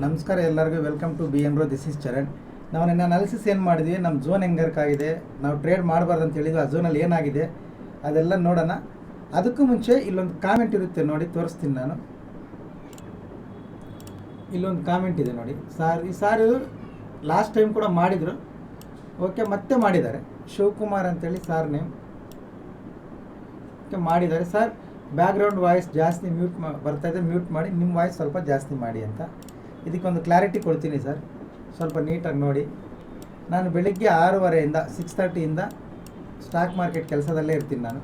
ನಮಸ್ಕಾರ ಎಲ್ಲರಿಗೂ. Welcome to B N bro. This is Charan. ನಾವು ನಿನ್ನ ಅನಾಲಿಸಿಸ್ ಏನು ಮಾಡಿದ್ವಿ, ನಮ್ಮ ಝೋನ್ ಹೆಂಗೆ ವರ್ಕ್ ಆಗಿದೆ, ನಾವು ಟ್ರೇಡ್ ಮಾಡಬಾರ್ದು ಅಂತ ಹೇಳಿದ್ವಿ, ಆ ಝೋನಲ್ಲಿ ಏನಾಗಿದೆ ಅದೆಲ್ಲ ನೋಡೋಣ. ಅದಕ್ಕೂ ಮುಂಚೆ ಇಲ್ಲೊಂದು ಕಾಮೆಂಟ್ ಇರುತ್ತೆ ನೋಡಿ, ತೋರಿಸ್ತೀನಿ ನಾನು. ಇಲ್ಲೊಂದು ಕಾಮೆಂಟ್ ಇದೆ ನೋಡಿ. ಈ ಸಾರು ಲಾಸ್ಟ್ ಟೈಮ್ ಕೂಡ ಮಾಡಿದರು, ಓಕೆ ಮತ್ತೆ ಮಾಡಿದ್ದಾರೆ. ಶಿವಕುಮಾರ್ ಅಂತೇಳಿ ಸಾರ್ ನೇಮ್. ಓಕೆ ಮಾಡಿದ್ದಾರೆ. ಸರ್ ಬ್ಯಾಕ್ಗ್ರೌಂಡ್ ವಾಯ್ಸ್ ಜಾಸ್ತಿ ಬರ್ತಾಯಿದೆ, ಮ್ಯೂಟ್ ಮಾಡಿ, ನಿಮ್ಮ ವಾಯ್ಸ್ ಸ್ವಲ್ಪ ಜಾಸ್ತಿ ಮಾಡಿ ಅಂತ. ಇದಕ್ಕೊಂದು ಕ್ಲಾರಿಟಿ ಕೊಡ್ತೀನಿ ಸರ್, ಸ್ವಲ್ಪ ನೀಟಾಗಿ ನೋಡಿ. ನಾನು ಬೆಳಿಗ್ಗೆ 6:30 6:30 ಸ್ಟಾಕ್ ಮಾರ್ಕೆಟ್ ಕೆಲಸದಲ್ಲೇ ಇರ್ತೀನಿ. ನಾನು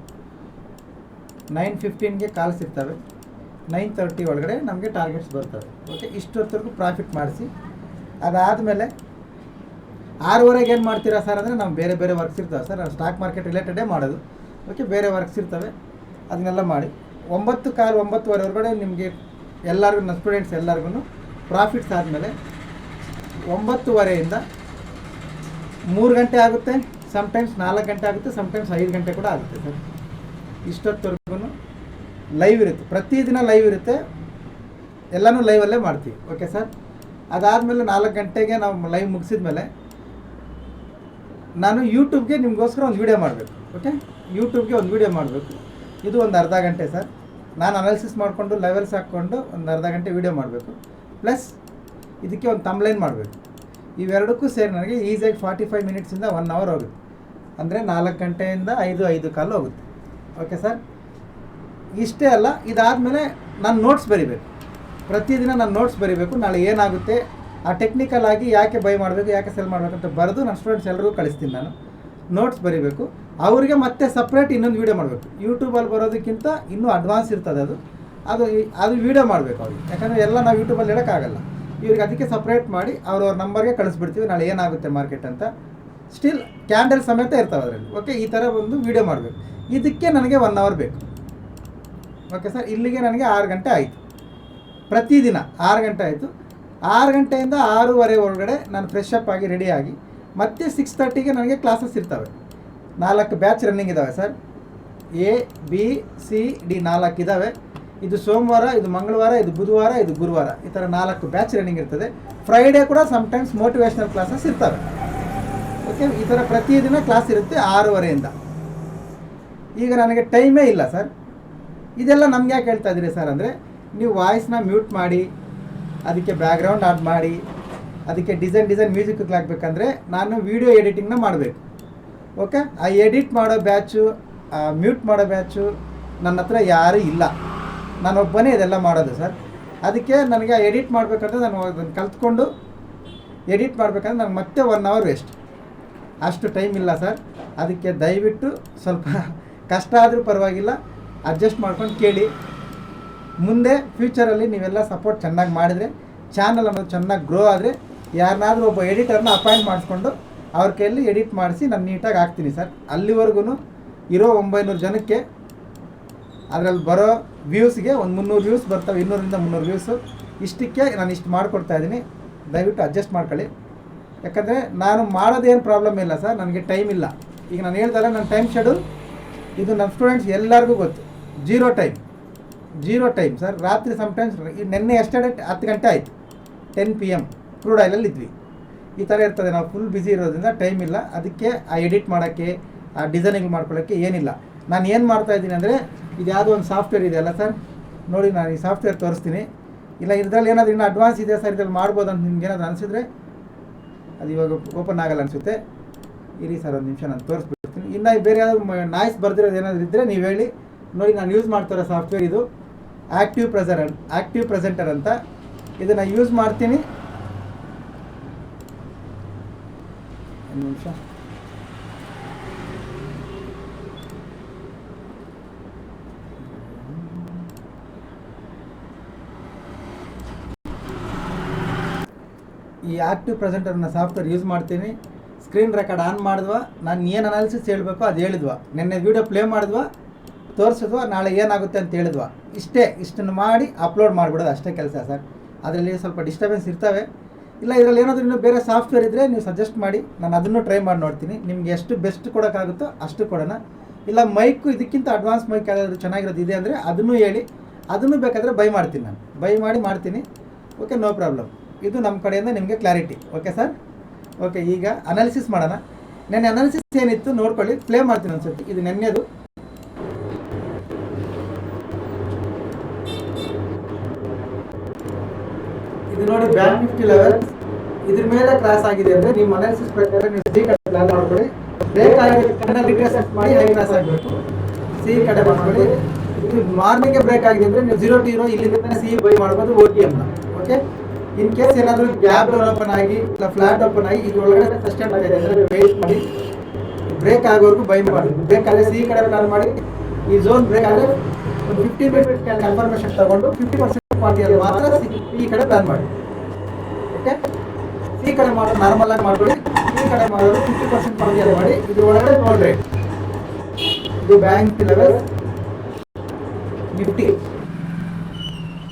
9:15 ಕಾಲ್ಸ್ ಇರ್ತವೆ, 9:30 ಒಳಗಡೆ ನಮಗೆ ಟಾರ್ಗೆಟ್ಸ್ ಬರ್ತವೆ. ಓಕೆ, ಇಷ್ಟೊತ್ತರೆಗೂ ಪ್ರಾಫಿಟ್ ಮಾಡಿಸಿ ಅದಾದಮೇಲೆ 6:30 ಏನು ಮಾಡ್ತೀರಾ ಸರ್ ಅಂದರೆ, ನಾವು ಬೇರೆ ಬೇರೆ ವರ್ಕ್ಸ್ ಇರ್ತವೆ ಸರ್, ನಾವು ಸ್ಟಾಕ್ ಮಾರ್ಕೆಟ್ ರಿಲೇಟೆಡೇ ಮಾಡೋದು. ಓಕೆ, ಬೇರೆ ವರ್ಕ್ಸ್ ಇರ್ತವೆ, ಅದನ್ನೆಲ್ಲ ಮಾಡಿ 9:15 ಒಳಗಡೆ ನಿಮಗೆ ಎಲ್ಲರಿಗೂ, ನನ್ನ ಸ್ಟೂಡೆಂಟ್ಸ್ ಎಲ್ಲರಿಗೂ ಪ್ರಾಫಿಟ್ಸ್ ಆದಮೇಲೆ 9:30 3 ಗಂಟೆ ಆಗುತ್ತೆ, ಸಮ್ಟೈಮ್ಸ್ 4 ಗಂಟೆ ಆಗುತ್ತೆ, ಸಮ್ಟೈಮ್ಸ್ 5 ಗಂಟೆ ಕೂಡ ಆಗುತ್ತೆ ಸರ್. ಇಷ್ಟೊತ್ತವರೆಗೂ ಲೈವ್ ಇರುತ್ತೆ, ಪ್ರತಿದಿನ ಲೈವ್ ಇರುತ್ತೆ, ಎಲ್ಲನೂ ಲೈವಲ್ಲೇ ಮಾಡ್ತೀವಿ. ಓಕೆ ಸರ್, ಅದಾದಮೇಲೆ 4 ಗಂಟೆಗೆ ನಾವು ಲೈವ್ ಮುಗಿಸಿದ ಮೇಲೆ ನಾನು ಯೂಟ್ಯೂಬ್ಗೆ ನಿಮಗೋಸ್ಕರ ಒಂದು ವೀಡಿಯೋ ಮಾಡಬೇಕು. ಓಕೆ, ಯೂಟ್ಯೂಬ್ಗೆ ಒಂದು ವೀಡಿಯೋ ಮಾಡಬೇಕು. ಇದು ಒಂದು ಅರ್ಧ ಗಂಟೆ ಸರ್. ನಾನು ಅನಾಲಿಸಿಸ್ ಮಾಡಿಕೊಂಡು ಲೆವೆಲ್ಸ್ ಹಾಕ್ಕೊಂಡು ಒಂದು ಅರ್ಧ ಗಂಟೆ ವೀಡಿಯೋ ಮಾಡಬೇಕು, ಪ್ಲಸ್ ಇದಕ್ಕೆ ಒಂದು ತಮ್ಲೈನ್ ಮಾಡಬೇಕು. ಇವೆರಡಕ್ಕೂ ಸೇರಿ ನನಗೆ ಈಸಿಯಾಗಿ 45 ಮಿನಿಟ್ಸಿಂದ 1 ಅವರ್ ಹೋಗುತ್ತೆ. ಅಂದರೆ 4 ಗಂಟೆಯಿಂದ 5 ಕಾಲು ಹೋಗುತ್ತೆ. ಓಕೆ ಸರ್, ಇಷ್ಟೇ ಅಲ್ಲ, ಇದಾದಮೇಲೆ ನಾನು ನೋಟ್ಸ್ ಬರಿಬೇಕು. ಪ್ರತಿದಿನ ನಾನು ನೋಟ್ಸ್ ಬರಿಬೇಕು. ನಾಳೆ ಏನಾಗುತ್ತೆ, ಆ ಟೆಕ್ನಿಕಲ್ ಆಗಿ ಯಾಕೆ ಬೈ ಮಾಡಬೇಕು, ಯಾಕೆ ಸೆಲ್ ಮಾಡಬೇಕು ಅಂತ ಬರೆದು ನನ್ನ ಸ್ಟೂಡೆಂಟ್ಸ್ ಎಲ್ಲರಿಗೂ ಕಳಿಸ್ತೀನಿ. ನಾನು ನೋಟ್ಸ್ ಬರಿಬೇಕು, ಅವರಿಗೆ ಮತ್ತೆ ಸಪ್ರೇಟ್ ಇನ್ನೊಂದು ವೀಡಿಯೋ ಮಾಡಬೇಕು. ಯೂಟ್ಯೂಬಲ್ಲಿ ಬರೋದಕ್ಕಿಂತ ಇನ್ನೂ ಅಡ್ವಾನ್ಸ್ ಇರ್ತದೆ ಅದು ವೀಡಿಯೋ ಮಾಡಬೇಕು ಅವ್ರಿಗೆ. ಯಾಕಂದರೆ ಎಲ್ಲ ನಾವು ಯೂಟ್ಯೂಬಲ್ಲಿ ಇಡೋಕ್ಕಾಗಲ್ಲ. ಇವ್ರಿಗೆ ಅದಕ್ಕೆ ಸಪ್ರೇಟ್ ಮಾಡಿ ಅವ್ರವ್ರ ನಂಬರ್ಗೆ ಕಳಿಸ್ಬಿಡ್ತೀವಿ, ನಾಳೆ ಏನಾಗುತ್ತೆ ಮಾರ್ಕೆಟ್ ಅಂತ. ಸ್ಟಿಲ್ ಕ್ಯಾಂಡಲ್ ಸಮೇತ ಇರ್ತವೆ ಅದರಲ್ಲಿ. ಓಕೆ, ಈ ಥರ ಒಂದು ವೀಡಿಯೋ ಮಾಡಬೇಕು. ಇದಕ್ಕೆ ನನಗೆ 1 ಅವರ್ ಬೇಕು. ಓಕೆ ಸರ್, ಇಲ್ಲಿಗೆ ನನಗೆ 6 ಗಂಟೆ ಆಯಿತು. ಪ್ರತಿದಿನ 6 ಗಂಟೆ ಆಯಿತು. 6 ಗಂಟೆಯಿಂದ 6:30 ಒಳಗಡೆ ನಾನು ಫ್ರೆಶ್ ಅಪ್ ಆಗಿ ರೆಡಿಯಾಗಿ ಮತ್ತೆ 6:30 ನನಗೆ ಕ್ಲಾಸಸ್ ಇರ್ತವೆ. 4 ಬ್ಯಾಚ್ ರನ್ನಿಂಗ್ ಇದ್ದಾವೆ sir. A B C D 4 ಇದ್ದಾವೆ. ಇದು ಸೋಮವಾರ, ಇದು ಮಂಗಳವಾರ, ಇದು ಬುಧವಾರ, ಇದು ಗುರುವಾರ, ಈ ಥರ 4 ಬ್ಯಾಚ್ ರನ್ನಿಂಗ್ ಇರ್ತದೆ. ಫ್ರೈಡೇ ಕೂಡ ಸಮ್ಟೈಮ್ಸ್ ಮೋಟಿವೇಶ್ನಲ್ ಕ್ಲಾಸಸ್ ಇರ್ತವೆ. ಓಕೆ, ಈ ಥರ ಪ್ರತಿದಿನ ಕ್ಲಾಸ್ ಇರುತ್ತೆ 6:30. ಈಗ ನನಗೆ ಟೈಮೇ ಇಲ್ಲ ಸರ್. ಇದೆಲ್ಲ ನಮ್ಗೆ ಯಾಕೆ ಹೇಳ್ತಾ ಇದ್ದೀರಿ ಸರ್ ಅಂದರೆ, ನೀವು ವಾಯ್ಸ್ನ ಮ್ಯೂಟ್ ಮಾಡಿ, ಅದಕ್ಕೆ ಬ್ಯಾಕ್ಗ್ರೌಂಡ್ ಆಡ್ ಮಾಡಿ, ಅದಕ್ಕೆ ಡಿಸೈನ್ ಮ್ಯೂಸಿಕ್ ಹಾಕಬೇಕಂದ್ರೆ ನಾನು ವೀಡಿಯೋ ಎಡಿಟಿಂಗ್ನ ಮಾಡಬೇಕು. ಓಕೆ, ಆ ಎಡಿಟ್ ಮಾಡೋ ಬ್ಯಾಚು, ಮ್ಯೂಟ್ ಮಾಡೋ ಬ್ಯಾಚು ನನ್ನ ಹತ್ರ ಯಾರೂ ಇಲ್ಲ. ನಾನೊಬ್ಬನೇ ಇದೆಲ್ಲ ಮಾಡೋದು ಸರ್. ಅದಕ್ಕೆ ನನಗೆ ಎಡಿಟ್ ಮಾಡಬೇಕಂದ್ರೆ ನಾನು ಅದನ್ನು ಕಲ್ತ್ಕೊಂಡು ಎಡಿಟ್ ಮಾಡಬೇಕಂದ್ರೆ ನನಗೆ ಮತ್ತೆ 1 ಅವರ್ ವೇಸ್ಟ್. ಅಷ್ಟು ಟೈಮ್ ಇಲ್ಲ ಸರ್. ಅದಕ್ಕೆ ದಯವಿಟ್ಟು ಸ್ವಲ್ಪ ಕಷ್ಟ ಆದರೂ ಪರವಾಗಿಲ್ಲ, ಅಡ್ಜಸ್ಟ್ ಮಾಡ್ಕೊಂಡು ಕೇಳಿ. ಮುಂದೆ ಫ್ಯೂಚರಲ್ಲಿ ನೀವೆಲ್ಲ ಸಪೋರ್ಟ್ ಚೆನ್ನಾಗಿ ಮಾಡಿದರೆ, ಚಾನಲ್ ಅನ್ನೋದು ಚೆನ್ನಾಗಿ ಗ್ರೋ ಆದರೆ, ಯಾರನ್ನಾದರೂ ಒಬ್ಬ ಎಡಿಟರ್ನ ಅಪಾಯಿಂಟ್ ಮಾಡಿಸ್ಕೊಂಡು ಅವ್ರ ಕೈಯಲ್ಲಿ ಎಡಿಟ್ ಮಾಡಿಸಿ ನಾನು ನೀಟಾಗಿ ಹಾಕ್ತೀನಿ ಸರ್. ಅಲ್ಲಿವರೆಗೂ ಇರೋ 900 ಜನಕ್ಕೆ ಅದರಲ್ಲಿ ಬರೋ ವ್ಯೂಸ್ಗೆ ಒಂದು 300 ವ್ಯೂಸ್ ಬರ್ತವೆ, 200ರಿಂದ 300 ವ್ಯೂಸು. ಇಷ್ಟಕ್ಕೆ ನಾನು ಇಷ್ಟು ಮಾಡಿಕೊಡ್ತಾಯಿದ್ದೀನಿ. ದಯವಿಟ್ಟು ಅಡ್ಜಸ್ಟ್ ಮಾಡ್ಕೊಳ್ಳಿ. ಯಾಕಂದರೆ ನಾನು ಮಾಡೋದೇನು ಪ್ರಾಬ್ಲಮ್ ಇಲ್ಲ ಸರ್, ನನಗೆ ಟೈಮ್ ಇಲ್ಲ. ಈಗ ನಾನು ಹೇಳ್ದಲ್ಲ, ನನ್ನ ಟೈಮ್ ಶೆಡ್ಯೂಲ್ ಇದು ನನ್ನ ಸ್ಟೂಡೆಂಟ್ಸ್ ಎಲ್ಲರಿಗೂ ಗೊತ್ತು. Zero time sir. ರಾತ್ರಿ ಸಮ್ಟೈಮ್ಸ್ ನೆನ್ನೆ ಎಸ್ಟರ್ಡೇ 10 ಗಂಟೆ ಆಯಿತು, 10 PM ಕ್ರೂಡ್ ಆಯಿಲಲ್ಲಿ ಇದ್ವಿ. ಈ ಥರ ಇರ್ತದೆ. ನಾವು ಫುಲ್ ಬ್ಯುಸಿ ಇರೋದ್ರಿಂದ ಟೈಮ್ ಇಲ್ಲ. ಅದಕ್ಕೆ ಆ ಎಡಿಟ್ ಮಾಡೋಕ್ಕೆ, ಆ ಡಿಸೈನಿಂಗ್ ಮಾಡ್ಕೊಳ್ಳೋಕ್ಕೆ ಏನಿಲ್ಲ. ನಾನು ಏನು ಮಾಡ್ತಾಯಿದ್ದೀನಿ ಅಂದರೆ, ಇದು ಯಾವುದೋ ಒಂದು ಸಾಫ್ಟ್ವೇರ್ ಇದೆಯಲ್ಲ ಸರ್, ನೋಡಿ ನಾನು ಈ ಸಾಫ್ಟ್ವೇರ್ ತೋರಿಸ್ತೀನಿ. ಇಲ್ಲ ಇದರಲ್ಲಿ ಏನಾದರೂ ಇನ್ನೂ ಅಡ್ವಾನ್ಸ್ ಇದೆ ಸರ್, ಇದರಲ್ಲಿ ಮಾಡ್ಬೋದು ಅಂತ ನಿಮ್ಗೆ ಏನಾದರೂ ಅನಿಸಿದ್ರೆ, ಅದು ಇವಾಗ ಓಪನ್ ಆಗಲ್ಲ ಅನಿಸುತ್ತೆ. ಇರಿ ಸರ್, ಒಂದು ನಿಮಿಷ ನಾನು ತೋರಿಸ್ಬಿಡ್ತೀನಿ. ಇನ್ನು ಬೇರೆ ಯಾವ್ದು ನಾಯ್ಸ್ ಬರ್ದಿರೋದು ಏನಾದರೂ ಇದ್ದರೆ ನೀವು ಹೇಳಿ. ನೋಡಿ, ನಾನು ಯೂಸ್ ಮಾಡ್ತಿರೋ ಸಾಫ್ಟ್ವೇರ್ ಇದು ಆ್ಯಕ್ಟಿವ್ ಪ್ರೆಸೆಂಟರ್ ಅಂತ. ಇದನ್ನು ಯೂಸ್ ಮಾಡ್ತೀನಿ. ಒಂದು ನಿಮಿಷ. ಈ ಆ್ಯಕ್ಟಿವ್ ಪ್ರೆಸೆಂಟರ್ನ ಸಾಫ್ಟ್ವೇರ್ ಯೂಸ್ ಮಾಡ್ತೀನಿ. ಸ್ಕ್ರೀನ್ ರೆಕಾರ್ಡ್ ಆನ್ ಮಾಡಿದ್ವಾ, ನಾನು ಏನು ಅನಾಲಿಸಿಸ್ ಹೇಳಬೇಕು ಅದು ಹೇಳಿದ್ವಾ, ನೆನ್ನೆ ವೀಡಿಯೋ ಪ್ಲೇ ಮಾಡಿದ್ವಾ, ತೋರಿಸಿದ್ವಾ, ನಾಳೆ ಏನಾಗುತ್ತೆ ಅಂತ ಹೇಳಿದ್ವಾ, ಇಷ್ಟನ್ನು ಮಾಡಿ ಅಪ್ಲೋಡ್ ಮಾಡಿಬಿಡೋದು ಅಷ್ಟೇ ಕೆಲಸ ಸರ್. ಅದರಲ್ಲಿ ಸ್ವಲ್ಪ ಡಿಸ್ಟರ್ಬೆನ್ಸ್ ಇರ್ತವೆ. ಇಲ್ಲ ಇದರಲ್ಲಿ ಏನಾದರೂ ಇನ್ನೂ ಬೇರೆ ಸಾಫ್ಟ್ವೇರ್ ಇದ್ದರೆ ನೀವು ಸಜೆಸ್ಟ್ ಮಾಡಿ, ನಾನು ಅದನ್ನು ಟ್ರೈ ಮಾಡಿ ನೋಡ್ತೀನಿ. ನಿಮ್ಗೆ ಎಷ್ಟು ಬೆಸ್ಟ್ ಕೊಡೋಕ್ಕಾಗುತ್ತೋ ಅಷ್ಟು ಕೊಡೋಣ. ಇಲ್ಲ ಮೈಕು ಇದಕ್ಕಿಂತ ಅಡ್ವಾನ್ಸ್ ಮೈಕ್ ಯಾವ್ದಾದ್ರು ಚೆನ್ನಾಗಿರೋದು ಇದೆ ಅಂದರೆ ಅದನ್ನು ಹೇಳಿ, ಅದನ್ನು ಬೇಕಾದರೆ ಬೈ ಮಾಡ್ತೀನಿ. ನಾನು ಬೈ ಮಾಡ್ತೀನಿ. Okay, no problem. ಇದು ನಮ್ಮ ಕಡೆಯಿಂದ ನಿಮಗೆ ಕ್ಲಾರಿಟಿ. Okay sir? ಓಕೆ, ಈಗ ಅನಾಲಿಸಿಸ್ ಮಾಡೋಣ. ನೆನ್ನೆ ಅನಾಲಿಸಿಸ್ ಏನಿತ್ತು ನೋಡ್ಕೊಳ್ಳಿ, ಪ್ಲೇ ಮಾಡ್ತೀನಿ ಅನ್ಸುತ್ತೆ. ಇದು ನೆನ್ನೆದು. ಇದು ನೋಡಿ ಬ್ಯಾಂಕ್ ನಿಫ್ಟಿ ಲೆವೆಲ್ ಇದ್ರ ಮೇಲೆ ಕ್ರಾಸ್ ಆಗಿದೆ ಅಂದರೆ ನಿಮ್ಮ ಅನಾಲಿಸಿಸ್ ಪ್ರಕಾರ ನೀವು ಸಿ ಕಡೆ ಪ್ಲಾನ್ ಮಾಡ್ಕೊಳ್ಳಿ. ಬ್ರೇಕ್ ಆಗಿದೆ ರಿಟ್ರೇಸ್ಮೆಂಟ್ ಮಾಡಿ ಹೈ ಕ್ರಾಸ್ ಆಗಬೇಕು. ಸಿ ಕಡೆ ಮಾಡ್ಕೊಳ್ಳಿ. ಇದು ಮಾರ್ನಿಂಗ್ಗೆ ಬ್ರೇಕ್ ಆಗಿದೆ ಅಂದರೆ ನೀವು 0 to 0 ಇಲ್ಲಿಂದ ಸಿ ಬೈ ಮಾಡ್ಬೋದು OTMನ. ಓಕೆ, ಇನ್ ಕೇಸ್ ಏನಾದರೂ ಗ್ಯಾಪ್ ಡೌನ್ ಓಪನ್ ಆಗಿ ಇಲ್ಲ ಫ್ಲಾಟ್ ಓಪನ್ ಆಗಿ ಇದು ಒಳಗಡೆ ಸಸ್ಟೈನ್ ಆಗಿದೆ ಅಂದರೆ ವೆಯ್ಟ್ ಮಾಡಿ, ಬ್ರೇಕ್ ಆಗೋವರೆಗೂ ಬೈ ಮಾಡಿ. ಬ್ರೇಕ್ ಆದರೆ ಸಿ ಕಡೆ ಪ್ಲಾನ್ ಮಾಡಿ. ಈ ಝೋನ್ ಬ್ರೇಕ್ ಆದರೆ ಒಂದು 50 ಮಿನಿಟ್ಸ್ ಕನ್ಫರ್ಮೇಷನ್ ತಗೊಂಡು 50% ಕ್ವಾಂಟಿಟಿಯಲ್ಲಿ ಮಾತ್ರ ಈ ಕಡೆ ಪ್ಲಾನ್ ಮಾಡಿ. ಓಕೆ, ಸಿ ಕಡೆ ಮಾಡೋದು ನಾರ್ಮಲ್ ಆಗಿ ಮಾಡ್ಕೊಳ್ಳಿ. ಈ ಕಡೆ ಮಾಡೋದು 50% ಕ್ವಾಂಟಿಟಿಯಲ್ಲಿ ಮಾಡಿ. ಇದು ಒಳಗಡೆ ನೋಡ್ರಿ, ಇದು ಬ್ಯಾಂಕ್ ಲೆವೆಲ್ ನಿಫ್ಟಿ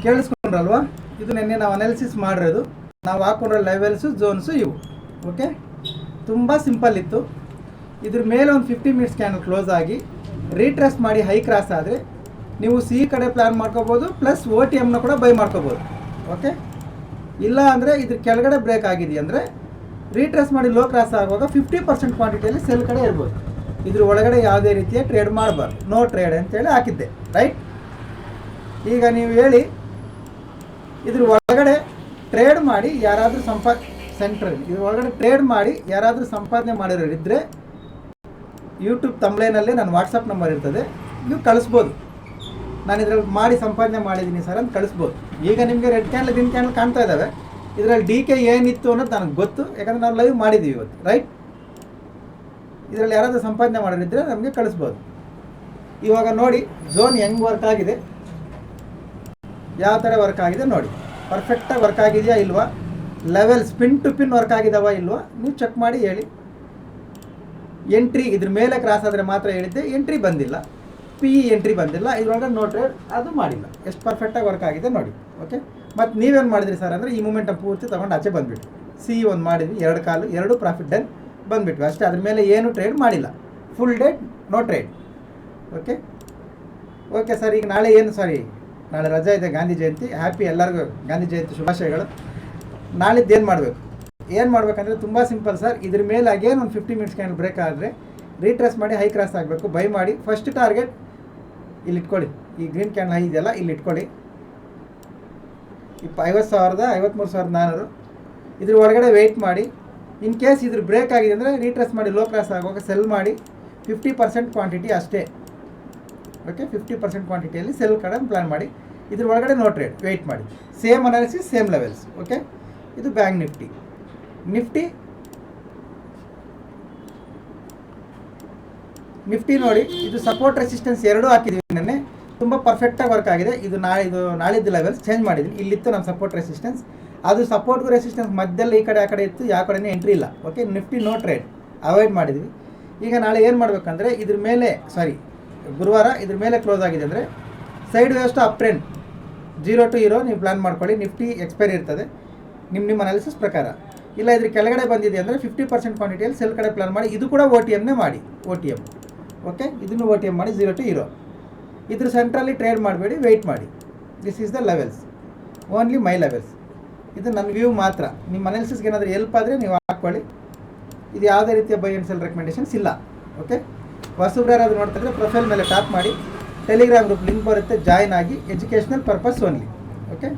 ಕೇಳಿಸ್ಕೊಂಡ್ರಲ್ವಾ? ಇದು ನಿನ್ನೆ ನಾವು ಅನಾಲಿಸಿಸ್ ಮಾಡಿರೋದು. ನಾವು ಹಾಕೊಂಡ್ರೆ ಲೆವೆಲ್ಸು ಝೋನ್ಸು ಇವು. ಓಕೆ, ತುಂಬ ಸಿಂಪಲ್ ಇತ್ತು. ಇದ್ರ ಮೇಲೆ ಒಂದು 50 ಮಿನಿಟ್ಸ್ ಕ್ಯಾಂಡಲ್ ಕ್ಲೋಸ್ ಆಗಿ ರೀಟ್ರೇಸ್ ಮಾಡಿ ಹೈ ಕ್ರಾಸ್ ಆದರೆ ನೀವು ಸಿ ಕಡೆ ಪ್ಲ್ಯಾನ್ ಮಾಡ್ಕೋಬೋದು, ಪ್ಲಸ್ OTMನ ಕೂಡ ಬೈ ಮಾಡ್ಕೋಬೋದು. ಓಕೆ, ಇಲ್ಲ ಅಂದರೆ ಇದ್ರ ಕೆಳಗಡೆ ಬ್ರೇಕ್ ಆಗಿದೆಯಾ ಅಂದರೆ ರೀಟ್ರೇಸ್ ಮಾಡಿ ಲೋ ಕ್ರಾಸ್ ಆಗುವಾಗ 50% ಕ್ವಾಂಟಿಟಿಯಲ್ಲಿ ಸೆಲ್ ಕಡೆ ಇರ್ಬೋದು. ಇದ್ರ ಒಳಗಡೆ ಯಾವುದೇ ರೀತಿಯ ಟ್ರೇಡ್ ಮಾಡಬಾರ್ದು, ನೋ ಟ್ರೇಡ್ ಅಂತೇಳಿ ಹಾಕಿದ್ದೆ. ರೈಟ್, ಈಗ ನೀವು ಹೇಳಿ ಇದ್ರ ಒಳಗಡೆ ಟ್ರೇಡ್ ಮಾಡಿ ಯಾರಾದರೂ ಇದ್ರ ಒಳಗಡೆ ಟ್ರೇಡ್ ಮಾಡಿ ಯಾರಾದರೂ ಸಂಪಾದನೆ ಮಾಡಿರೋರು ಇದ್ದರೆ ಯೂಟ್ಯೂಬ್ ತಮ್ಲೈನಲ್ಲೇ ನನ್ನ ವಾಟ್ಸಪ್ ನಂಬರ್ ಇರ್ತದೆ, ನೀವು ಕಳಿಸ್ಬೋದು. ನಾನು ಇದರಲ್ಲಿ ಮಾಡಿ ಸಂಪಾದನೆ ಮಾಡಿದ್ದೀನಿ ಸರ್ ಅಂತ ಕಳಿಸ್ಬೋದು. ಈಗ ನಿಮಗೆ ರೆಡ್ ಕ್ಯಾಂಡಲ್ ಗ್ರೀನ್ ಕ್ಯಾಂಡಲ್ ಕಾಣ್ತಾ ಇದ್ದಾವೆ. ಇದರಲ್ಲಿ DK ಏನಿತ್ತು ಅನ್ನೋದು ನನಗೆ ಗೊತ್ತು, ಯಾಕಂದರೆ ನಾವು ಲೈವ್ ಮಾಡಿದ್ದೀವಿ ಇವತ್ತು. ರೈಟ್, ಇದರಲ್ಲಿ ಯಾರಾದರೂ ಸಂಪಾದನೆ ಮಾಡೋರಿದ್ದರೆ ನಮಗೆ ಕಳಿಸ್ಬೋದು. ಇವಾಗ ನೋಡಿ ಝೋನ್ ಹೆಂಗೆ ವರ್ಕ್ ಆಗಿದೆ, ಯಾವ ಥರ ವರ್ಕ್ ಆಗಿದೆ ನೋಡಿ. ಪರ್ಫೆಕ್ಟಾಗಿ ವರ್ಕ್ ಆಗಿದೆಯಾ ಇಲ್ವಾ, levels pin to pin work ಆಗಿದಾವ ಇಲ್ವಾ ನೀವು ಚೆಕ್ ಮಾಡಿ ಹೇಳಿ. ಎಂಟ್ರಿ ಇದ್ರ ಮೇಲೆ ಕ್ರಾಸ್ ಆದರೆ ಮಾತ್ರ ಹೇಳಿದ್ದೆ, ಎಂಟ್ರಿ ಬಂದಿಲ್ಲ, PE ಎಂಟ್ರಿ ಬಂದಿಲ್ಲ, ಇದ್ರೊಳಗೆ ನೋ ಟ್ರೇಡ್ ಅದು ಮಾಡಿಲ್ಲ. ಎಷ್ಟು ಪರ್ಫೆಕ್ಟಾಗಿ ವರ್ಕ್ ಆಗಿದೆ ನೋಡಿ. ಓಕೆ, ಮತ್ತು ನೀವೇನು ಮಾಡಿದ್ರಿ ಸರ್ ಅಂದರೆ ಈ ಮೂಮೆಂಟಮ್ ಪೂರ್ತಿ ತೊಗೊಂಡು ಆಚೆ ಬಂದುಬಿಟ್ಟು ಸಿ ಒಂದು ಮಾಡಿದ್ವಿ, 2 ಕಾಲು 2 ಪ್ರಾಫಿಟ್ ಡನ್ ಬಂದುಬಿಟ್ವಿ ಅಷ್ಟೇ. ಅದ್ರ ಮೇಲೆ ಏನು ಟ್ರೇಡ್ ಮಾಡಿಲ್ಲ, full day no trade. Okay okay sir, ಈಗ ನಾಳೆ ರಜಾ ಇದೆ, ಗಾಂಧಿ ಜಯಂತಿ. ಹ್ಯಾಪಿ ಎಲ್ಲರಿಗೂ ಗಾಂಧಿ ಜಯಂತಿ ಶುಭಾಶಯಗಳು. ನಾಳಿದ್ದು ಏನು ಮಾಡಬೇಕಂದ್ರೆ ತುಂಬ ಸಿಂಪಲ್ ಸರ್. ಇದ್ರ ಮೇಲೆ ಅಗೇನ್ ಒಂದು 50 ಮಿನಿಟ್ಸ್ ಕ್ಯಾಂಡಲ್ ಬ್ರೇಕ್ ಆದರೆ ರೀಟ್ರೇಸ್ ಮಾಡಿ ಹೈ ಕ್ರಾಸ್ ಆಗಬೇಕು, ಬೈ ಮಾಡಿ. ಫಸ್ಟ್ ಟಾರ್ಗೆಟ್ ಇಲ್ಲಿ ಇಟ್ಕೊಳ್ಳಿ, ಈ ಗ್ರೀನ್ ಕ್ಯಾಂಡಲ್ ಹೈ ಇದೆಯಲ್ಲ ಇಲ್ಲಿ ಇಟ್ಕೊಳ್ಳಿ. 50,000 53,400 ಇದ್ರ ಒಳಗಡೆ ವೆಯ್ಟ್ ಮಾಡಿ. ಇನ್ ಕೇಸ್ ಇದ್ರ ಬ್ರೇಕ್ ಆಗಿದೆ ಅಂದರೆ ರೀಟ್ರೇಸ್ ಮಾಡಿ ಲೋ ಕ್ರಾಸ್ ಆಗುವಾಗ ಸೆಲ್ ಮಾಡಿ 50% ಕ್ವಾಂಟಿಟಿ ಅಷ್ಟೇ. ಓಕೆ, 50% ಕ್ವಾಂಟಿಟಿಯಲ್ಲಿ ಸೆಲ್ ಕಡೆ ಪ್ಲಾನ್ ಮಾಡಿ. ಇದ್ರ ಒಳಗಡೆ ನೋ ಟ್ರೇಡ್, ವೆಯ್ಟ್ ಮಾಡಿ. Same analysis, same levels. Okay, ಇದು ಬ್ಯಾಂಕ್ ನಿಫ್ಟಿ ನೋಡಿ, ಇದು ಸಪೋರ್ಟ್ ರೆಸಿಸ್ಟೆನ್ಸ್ ಎರಡೂ ಹಾಕಿದ್ದೀವಿ ನೆನ್ನೆ, ತುಂಬ ಪರ್ಫೆಕ್ಟಾಗಿ ವರ್ಕ್ ಆಗಿದೆ. ಇದು ನಾಳಿದ್ದು ಲೆವೆಲ್ಸ್ ಚೇಂಜ್ ಮಾಡಿದ್ದೀನಿ. ಇಲ್ಲಿತ್ತು ನಮ್ಮ ಸಪೋರ್ಟ್ ರೆಸಿಸ್ಟೆನ್ಸ್, ಅದು ಸಪೋರ್ಟ್ಗೂ ರೆಸಿಸ್ಟೆನ್ಸ್ ಮಧ್ಯದಲ್ಲಿ ಈ ಕಡೆ ಆ ಕಡೆ ಇತ್ತು, ಯಾವ ಕಡೆನೇ ಎಂಟ್ರಿ ಇಲ್ಲ. Okay, Nifty no trade avoid ಮಾಡಿದ್ವಿ. ಈಗ ನಾಳೆ ಏನು ಮಾಡಬೇಕಂದ್ರೆ ಇದ್ರ ಮೇಲೆ ಗುರುವಾರ ಇದ್ರ ಮೇಲೆ ಕ್ಲೋಸ್ ಆಗಿದೆ ಅಂದರೆ side waste up trend 0 to 0 ನೀವು ಪ್ಲಾನ್ ಮಾಡ್ಕೊಳ್ಳಿ. ನಿಫ್ಟಿ ಎಕ್ಸ್ಪೈರಿ ಇರ್ತದೆ ನಿಮ್ಮ ಅನಾಲಿಸಿಸ್ ಪ್ರಕಾರ. ಇಲ್ಲ ಇದ್ರ ಕೆಳಗಡೆ ಬಂದಿದೆ ಅಂದರೆ 50% ಕ್ವಾಂಟಿಟಿಯಲ್ಲಿ ಸೆಲ್ ಕಡೆ ಪ್ಲಾನ್ ಮಾಡಿ. ಇದು ಕೂಡ OTMನೇ ಮಾಡಿ, OTM. ಓಕೆ, ಇದನ್ನು OTM ಮಾಡಿ 0 to 0. ಇದ್ರ ಸೆಂಟ್ರಲ್ಲಿ ಟ್ರೇಡ್ ಮಾಡಬೇಡಿ, ವೆಯ್ಟ್ ಮಾಡಿ. This is the levels, only my levels. ಇದು ನನ್ನ ವ್ಯೂ ಮಾತ್ರ. ನಿಮ್ಮ ಅನಾಲಿಸಿಸ್ಗೆ ಏನಾದರೂ ಹೆಲ್ಪ್ ಆದರೆ ನೀವು ಹಾಕ್ಕೊಳ್ಳಿ. ಇದು ಯಾವುದೇ ರೀತಿಯ ಬೈ ಆ್ಯಂಡ್ ಸೆಲ್ ರೆಕಮೆಂಡೇಷನ್ಸ್ ಇಲ್ಲ. ಓಕೆ, ಹೊಸಬ್ರು ಯಾರಾದರೂ ನೋಡ್ತಿದ್ರೆ ಪ್ರೊಫೈಲ್ ಮೇಲೆ ಟ್ಯಾಪ್ ಮಾಡಿ, ಟೆಲಿಗ್ರಾಮ್ ಗ್ರೂಪ್ ಲಿಂಕ್ ಬರುತ್ತೆ, ಜಾಯ್ನ್ ಆಗಿ. Educational purpose only. Okay,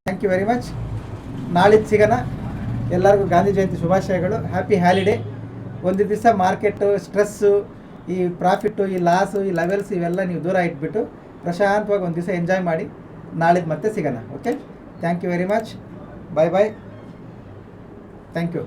thank you very much. ನಾಳಿದ್ದು ಸಿಗೋಣ. ಎಲ್ಲರಿಗೂ ಗಾಂಧಿ ಜಯಂತಿ ಶುಭಾಶಯಗಳು. Happy holiday. ಒಂದು ದಿವಸ ಮಾರ್ಕೆಟು ಸ್ಟ್ರೆಸ್ಸು, ಈ ಪ್ರಾಫಿಟ್ಟು, ಈ ಲಾಸು, ಈ ಲೆವೆಲ್ಸ್ ಇವೆಲ್ಲ ನೀವು ದೂರ ಇಟ್ಬಿಟ್ಟು ಪ್ರಶಾಂತವಾಗಿ ಒಂದು ದಿವಸ ಎಂಜಾಯ್ ಮಾಡಿ. ನಾಳಿದ್ದು ಮತ್ತೆ ಸಿಗೋಣ. Okay, thank you very much. Bye. Thank you.